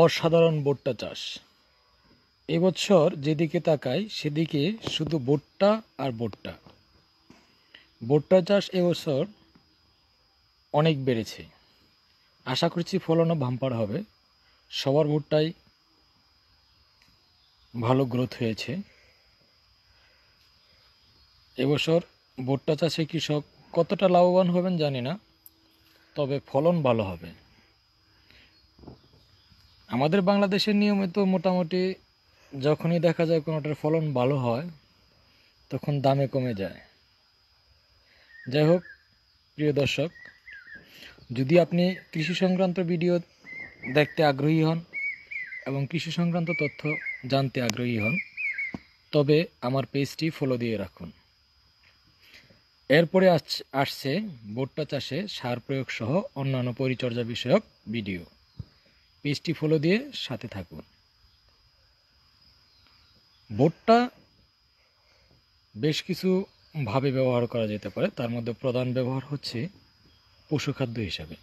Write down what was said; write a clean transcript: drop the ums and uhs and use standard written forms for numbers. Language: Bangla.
অসাধারণ ভুট্টা চাষ। এবছর যেদিকে তাকাই সেদিকে শুধু ভুট্টা আর ভুট্টা। ভুট্টা চাষ এবছর অনেক বেড়েছে। আশা করছি ফলনও বাম্পার হবে। সবার ভুট্টাই ভালো গ্রোথ হয়েছে। এবছর ভুট্টা চাষে কৃষক কতটা লাভবান হবেন জানি না, তবে ফলন ভালো হবে। আমাদের বাংলাদেশের নিয়মিত মোটামুটি যখনই দেখা যায় কোনোটার ফলন ভালো হয় তখন দামে কমে যায়। যাই হোক, প্রিয় দর্শক, যদি আপনি কৃষি সংক্রান্ত ভিডিও দেখতে আগ্রহী হন এবং কৃষি সংক্রান্ত তথ্য জানতে আগ্রহী হন, তবে আমার পেজটি ফলো দিয়ে রাখুন। এরপরে আসছে ভুট্টা চাষে সার প্রয়োগ সহ অন্যান্য পরিচর্যা বিষয়ক ভিডিও। পেজটি ফলো দিয়ে সাথে থাকুন। ভুট্টা বেশ কিছু ভাবে ব্যবহার করা যেতে পারে, তার মধ্যে প্রধান ব্যবহার হচ্ছে পশুখাদ্য হিসাবে।